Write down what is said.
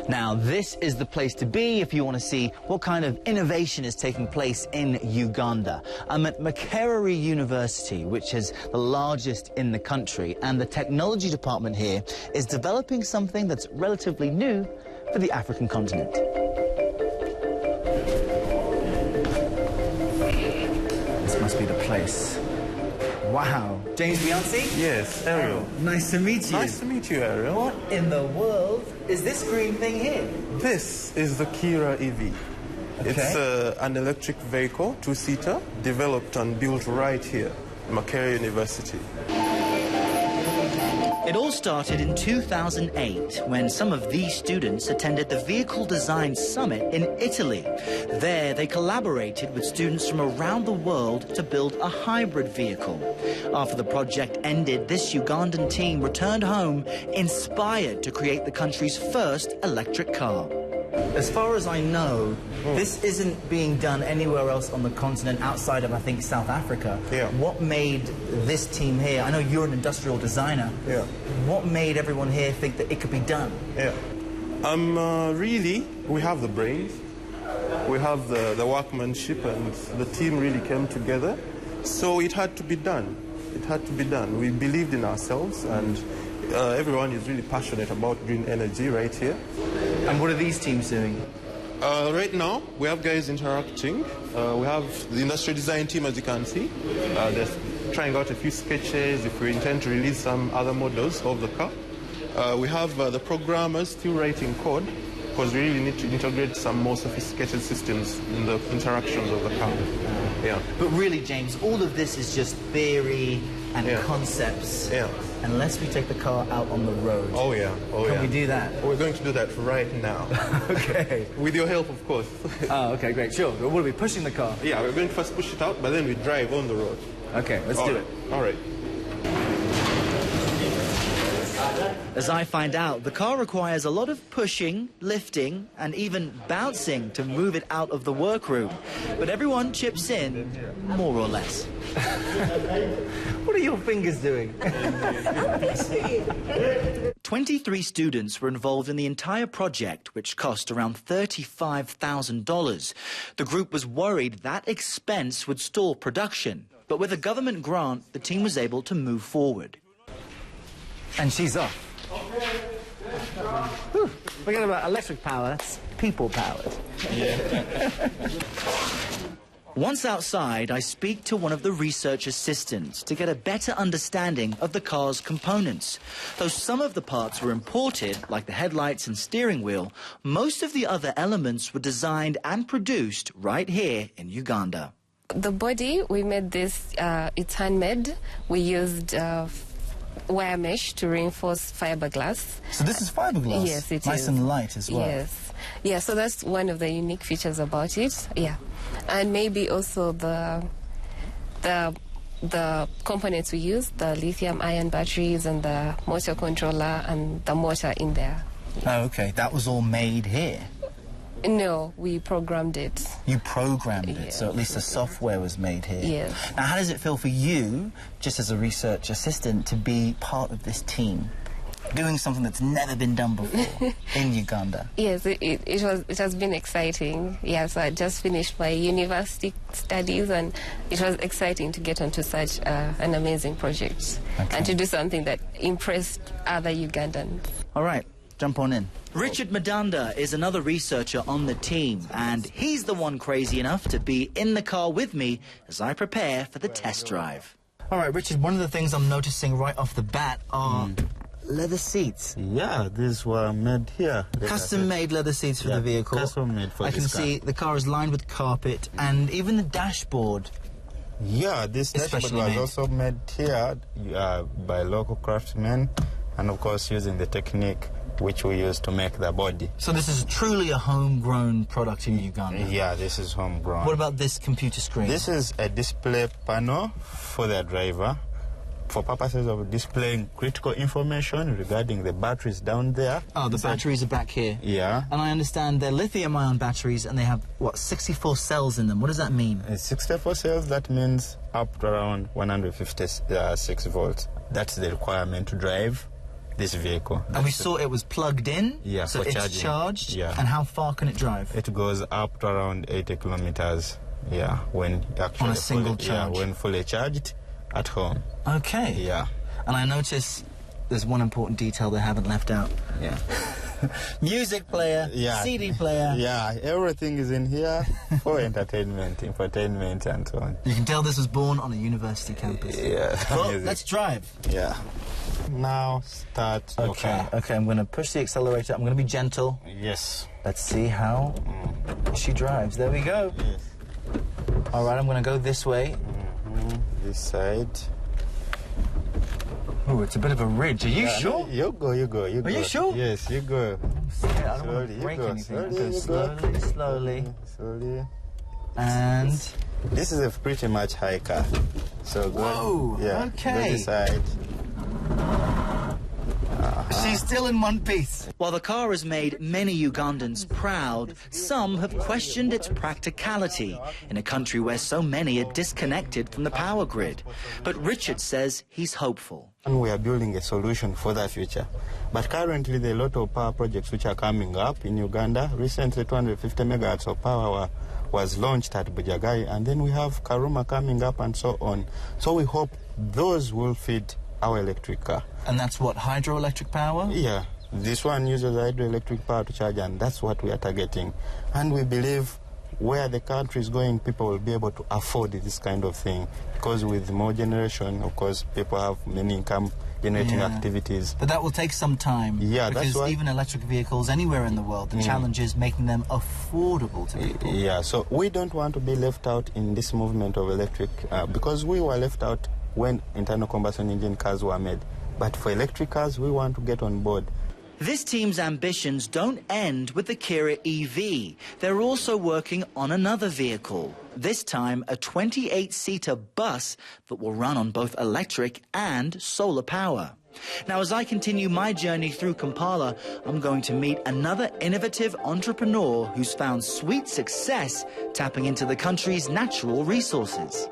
Now, this is the place to be if you want to see what kind of innovation is taking place in Uganda. I'm at Makerere University, which is the largest in the country, and the technology department here is developing something that's relatively new for the African continent. This must be the place. Wow. James Beyonce? Yes, Ariel. Oh, nice to meet you. Nice to meet you, Ariel. What in the world is this green thing here? This is the Kira EV. Okay. It's an electric vehicle, two-seater, developed and built right here, Makerere University. It all started in 2008 when some of these students attended the Vehicle Design Summit in Italy. There, they collaborated with students from around the world to build a hybrid vehicle. After the project ended, this Ugandan team returned home inspired to create the country's first electric car. As far as I know, this isn't being done anywhere else on the continent outside of, I think, South Africa. Yeah. What made this team here, I know you're an industrial designer, Yeah. what made everyone here think that it could be done? Yeah. Really, we have the brains, we have the workmanship, and the team really came together. So it had to be done. It had to be done. We believed in ourselves, and everyone is really passionate about green energy right here. And what are these teams doing? Right now, we have guys interacting. We have the industrial design team, as you can see. They're trying out a few sketches if we intend to release some other models of the car. We have the programmers still writing code, because we really need to integrate some more sophisticated systems in the interactions of the car. Yeah. But really, James, all of this is just theory and concepts. Yeah. Unless we take the car out on the road. Oh, yeah. Oh, Can yeah. we do that? We're going to do that right now. Okay. With your help, of course. Oh, okay, great. Sure. What are we pushing the car? Yeah, we're going to first push it out, but then we drive on the road. Okay, let's do it. All right. As I find out, the car requires a lot of pushing, lifting, and even bouncing to move it out of the workroom. But everyone chips in, more or less. What are your fingers doing? 23 students were involved in the entire project, which cost around $35,000. The group was worried that expense would stall production. But with a government grant, the team was able to move forward. And she's off. Whew. Forget about electric power, that's people-powered. Yeah. Once outside, I speak to one of the research assistants to get a better understanding of the car's components. Though some of the parts were imported, like the headlights and steering wheel, most of the other elements were designed and produced right here in Uganda. The body, we made this, it's handmade. We used wire mesh to reinforce fiberglass. So this is fiberglass? Yes, it is. Nice and light as well. Yes. Yeah, so that's one of the unique features about it. Yeah. And maybe also the components we use, the lithium-ion batteries and the motor controller and the motor in there. Oh, okay. That was all made here? No, we programmed it. You programmed it, Yes. so at least the software was made here. Yes. Now, how does it feel for you, just as a research assistant, to be part of this team, doing something that's never been done before in Uganda? Yes, it has been exciting. Yes, I just finished my university studies, and it was exciting to get onto such an amazing project and to do something that impressed other Ugandans. All right. Jump on in. Richard Madanda is another researcher on the team, and he's the one crazy enough to be in the car with me as I prepare for the test drive. All right, Richard, one of the things I'm noticing right off the bat are leather seats. Yeah, these were made here. Custom-made leather seats for the vehicle. Custom-made for I can this car. see the car is lined with carpet, and even the dashboard. Yeah, this dashboard Especially was made. also made here by local craftsmen, and of course using the technique which we use to make the body. So this is truly a homegrown product in Uganda? Yeah, this is homegrown. What about this computer screen? This is a display panel for the driver for purposes of displaying critical information regarding the batteries down there. Oh, the batteries are back here. Yeah. And I understand they're lithium-ion batteries, and they have, what, 64 cells in them. What does that mean? 64 cells, that means up to around 156 volts. That's the requirement to drive this vehicle. And we saw it was plugged in? Yeah, so for it's charging. charged? Yeah. And how far can it drive? It goes up to around 80 kilometers, yeah, when actually on a single charge? Yeah, when fully charged at home. Okay. Yeah. And I notice there's one important detail they haven't left out. Yeah. Music player, Yeah. CD player. Yeah, everything is in here for entertainment, infotainment, and so on. You can tell this was born on a university campus. Yeah. Well, amazing. let's drive. Yeah. Now start your car. Okay, I'm going to push the accelerator. I'm going to be gentle. Yes. Let's see how she drives. There we go. Yes. All right, I'm going to go this way. This side. Oh, it's a bit of a ridge. Are you Yeah, sure? no, you go. Are you sure? Yes, you go. Yeah, I don't want to Slowly, break you go. anything. Slowly, Go you slowly, go. slowly. Slowly. And... This is a pretty much high car. So go. Whoa, Yeah. okay. Go this side. She's still in one piece. While the car has made many Ugandans proud, some have questioned its practicality in a country where so many are disconnected from the power grid. But Richard says he's hopeful. And we are building a solution for the future. But currently, there are a lot of power projects which are coming up in Uganda. Recently, 250 megawatts of power was launched at Bujagai, and then we have Karuma coming up and so on. So we hope those will feed our electric car. And that's what, hydroelectric power? Yeah, this one uses hydroelectric power to charge, and that's what we are targeting. And we believe where the country is going, people will be able to afford this kind of thing. Because with more generation, of course, people have many income generating activities. But that will take some time. Yeah, because that's why. even electric vehicles anywhere in the world, the challenge is making them affordable to people. Yeah, so we don't want to be left out in this movement of electric, because we were left out when internal combustion engine cars were made. But for electric cars, we want to get on board. This team's ambitions don't end with the Kira EV. They're also working on another vehicle, this time a 28-seater bus that will run on both electric and solar power. Now, as I continue my journey through Kampala, I'm going to meet another innovative entrepreneur who's found sweet success tapping into the country's natural resources.